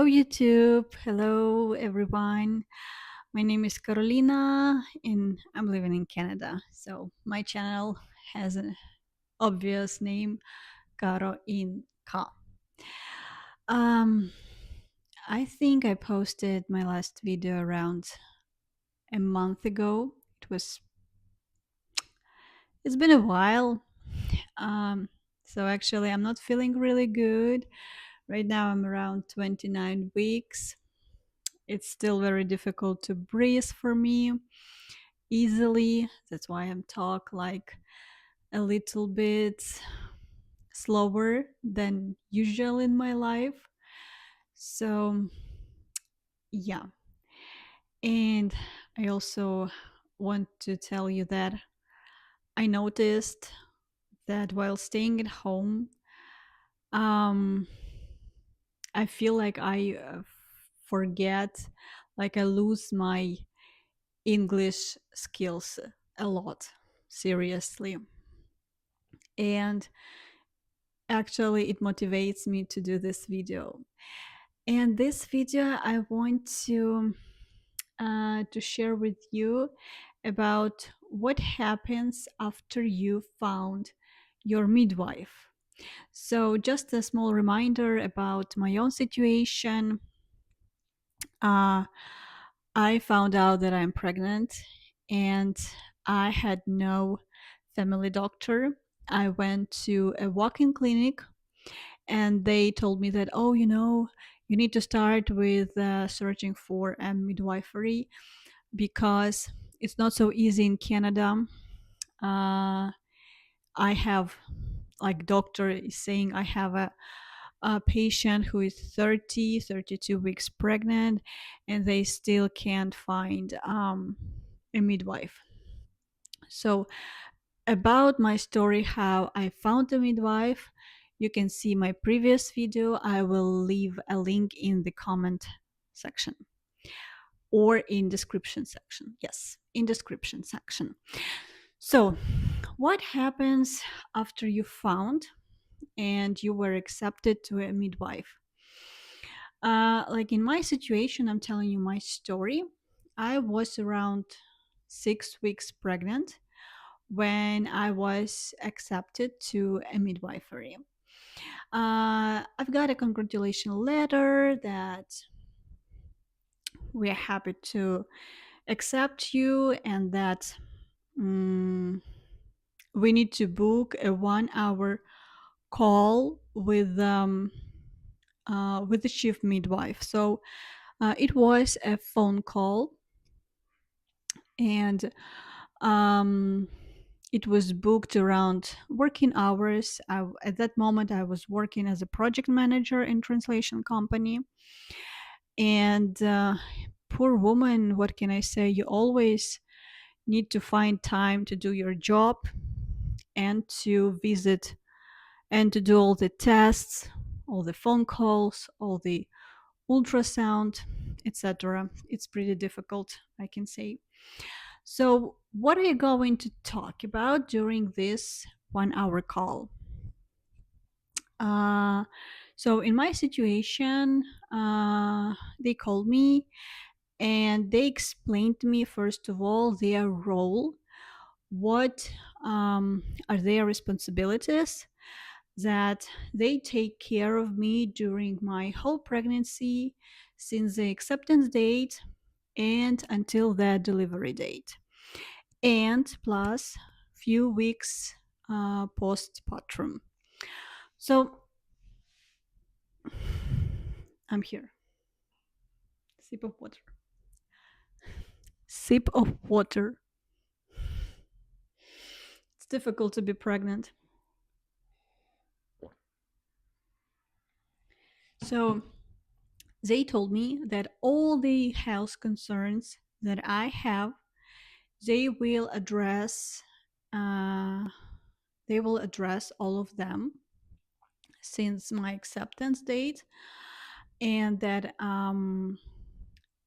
Hello, YouTube. Hello, everyone. My name is Carolina, and I'm living in Canada. So my channel has an obvious name, Caro in Ka. Um, I think I posted my last video around a month ago. It's been a while. Um, so actually, I'm not feeling really good right now. I'm around 29 weeks. It's still very difficult to breathe for me easily. That's why I'm talk like a little bit slower than usual in my life. So yeah. And I also want to tell you that I noticed that while staying at home, um, I feel like I forget, like I lose my English skills a lot, seriously. And actually, it motivates me to do this video. And this video, I want to share with you about what happens after you found your midwife. So, just a small reminder about my own situation. Uh, I found out that I'm pregnant and I had no family doctor. I went to a walk in clinic and they told me that, oh, you need to start with searching for a midwifery because it's not so easy in Canada. Uh, I have, like, doctor is saying, I have a patient who is 30, 32 weeks pregnant, and they still can't find a midwife. So, about my story, how I found a midwife, you can see my previous video. I will leave a link in the comment section or in description section. Yes, in description section. So, what happens after you found and you were accepted to a midwife? Like in my situation, I'm telling you my story. I was around 6 weeks pregnant when I was accepted to a midwifery. I've got a congratulation letter that we're happy to accept you and that mm, we need to book a 1 hour call with the chief midwife. So it was a phone call and um, it was booked around working hours. At that moment, I was working as a project manager in translation company. And poor woman, what can I say? You always need to find time to do your job and to visit and to do all the tests, all the phone calls, all the ultrasound, etc. It's pretty difficult, I can say. So, what are you going to talk about during this 1 hour call? Uh, so, in my situation, they called me and they explained to me, first of all, their role, what are their responsibilities, that they take care of me during my whole pregnancy, since the acceptance date and until the delivery date, and plus few weeks postpartum. So I'm here. Sip of water. Sip of water. It's difficult to be pregnant. So they told me that all the health concerns that I have, they will address. Uh, they will address all of them since my acceptance date, and that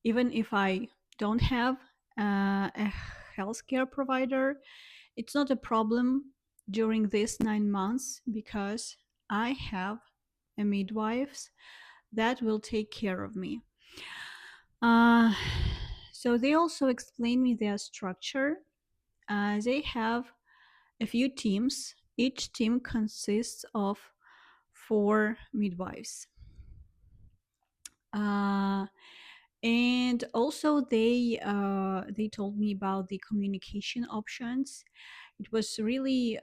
even if I don't have a healthcare provider, it's not a problem during these 9 months because I have a midwife that will take care of me. Uh, so they also explain me their structure. They have a few teams. Each team consists of four midwives. Uh, and also they told me about the communication options. It was really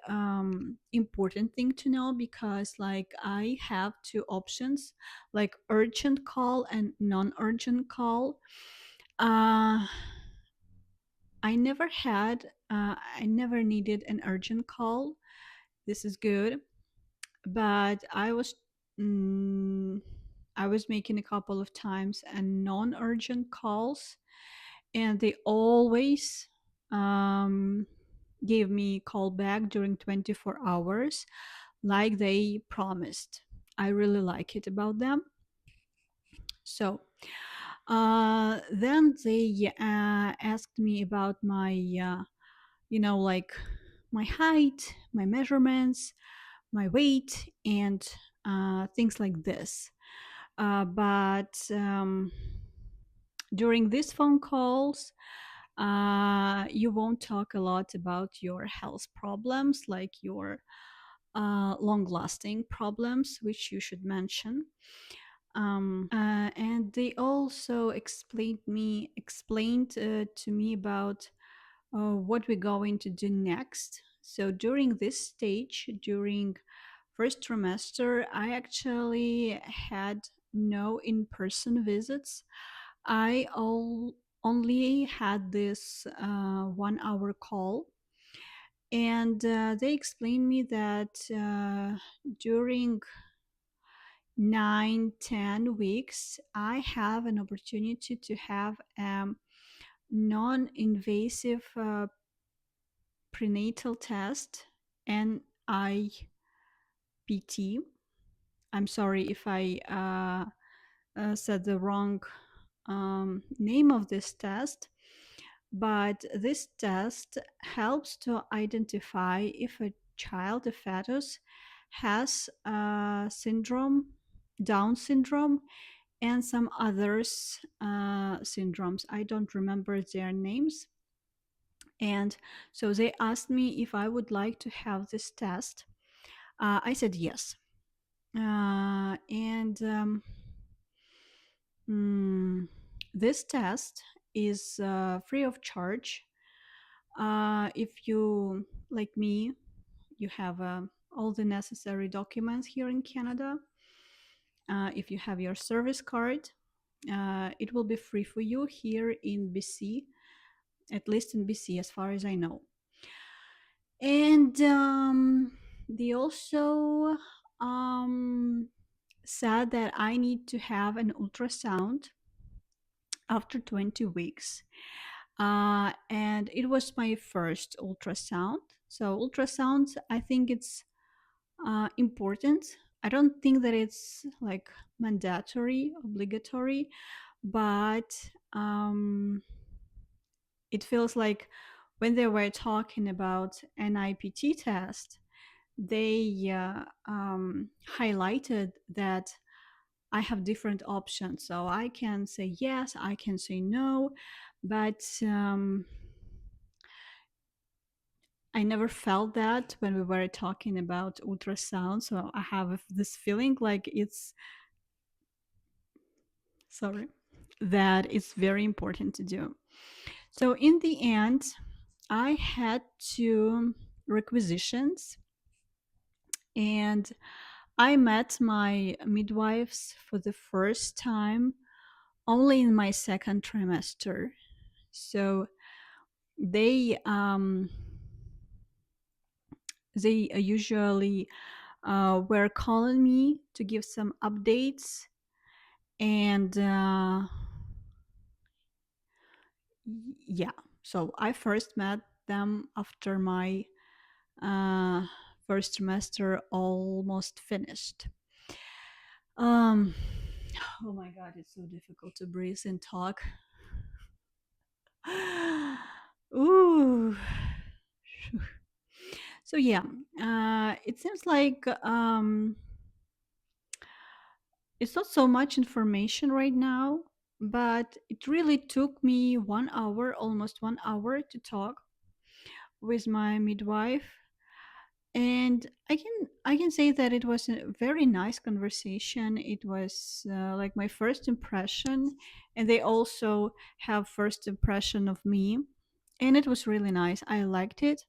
important thing to know because like I have two options, like urgent call and non-urgent call. uh, I never needed an urgent call. This is good. But mm, I was making a couple of times and non-urgent calls, and they always um, gave me call back during 24 hours, like they promised. I really like it about them. So then they asked me about my, like my height, my measurements, my weight, and things like this. But during these phone calls, you won't talk a lot about your health problems, like your long lasting problems, which you should mention. And they also explained to me about what we're going to do next. So during this stage, during first trimester, I actually had no in-person visits. Only had this 1 hour call, and they explained me that during 9-10 weeks, I have an opportunity to have a non-invasive prenatal test, NIPT. I'm sorry if I said the wrong name of this test, but this test helps to identify if a child, a fetus, has Down syndrome, and some others syndromes. I don't remember their names. And so they asked me if I would like to have this test. I said yes. And This test is free of charge. If you, like me, you have all the necessary documents here in Canada. If you have your service card, it will be free for you here in BC, at least in BC, as far as I know. And they also said that I need to have an ultrasound after 20 weeks. And it was my first ultrasound. So, ultrasound, I think it's important. I don't think that it's like mandatory, obligatory, but it feels like when they were talking about an NIPT test, they highlighted that I have different options. So I can say yes, I can say no, but I never felt that when we were talking about ultrasound. So I have this feeling like sorry, that it's very important to do. So in the end, I had two requisitions, and I met my midwives for the first time only in my second trimester. So they they usually were calling me to give some updates, and yeah. So I first met them after my uh, first trimester almost finished. Um, oh my god, it's so difficult to breathe and talk. Ooh. So yeah, it seems like It's not so much information right now, but it really took me 1 hour, almost 1 hour, to talk with my midwife. And I can say that it was a very nice conversation. It was like my first impression, and they also have first impression of me, and it was really nice. I liked it.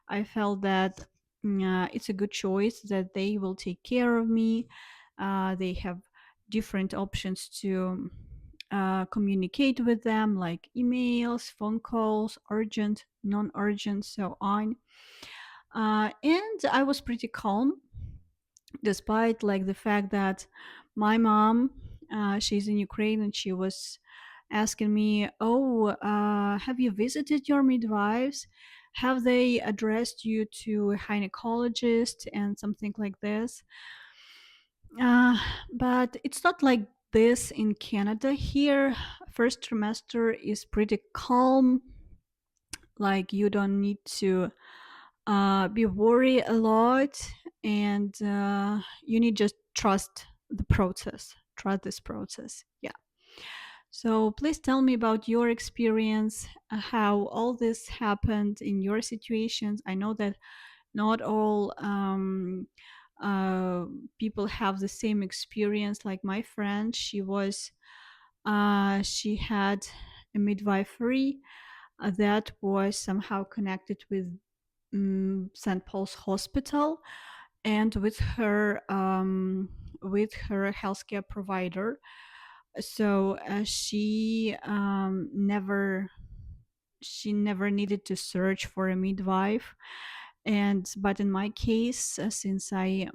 I felt that it's a good choice that they will take care of me. They have different options to communicate with them, like emails, phone calls, urgent, non-urgent, so on. And I was pretty calm, despite like the fact that my mom, she's in Ukraine, and she was asking me, "Oh, have you visited your midwives? Have they addressed you to a gynecologist and something like this?" Uh, but it's not like this in Canada. Here, first trimester is pretty calm. Like you don't need to be worried a lot, and you need just trust the process. Trust this process. Yeah. So please tell me about your experience, how all this happened in your situations. I know that not all uh, people have the same experience. Like my friend, she had a midwifery that was somehow connected with St. Paul's Hospital, and with her healthcare provider. So she never needed to search for a midwife. And but in my case, since I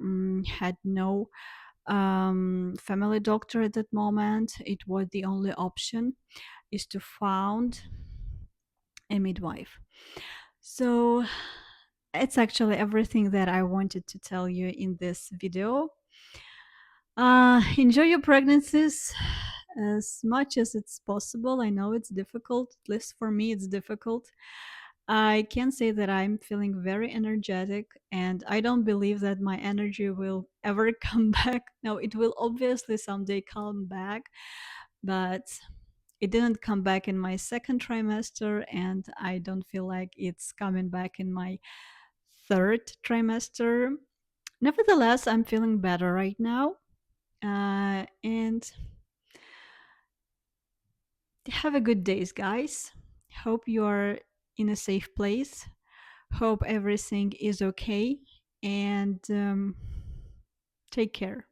had no family doctor at that moment, it was the only option is to found a midwife. So it's actually everything that I wanted to tell you in this video. Enjoy your pregnancies as much as it's possible. I know it's difficult, at least for me, it's difficult. I can say that I'm feeling very energetic, and I don't believe that my energy will ever come back. No, it will obviously someday come back, but it didn't come back in my second trimester, and I don't feel like it's coming back in my third trimester. Nevertheless, I'm feeling better right now. And have a good days, guys. Hope you are in a safe place. Hope everything is okay. And take care.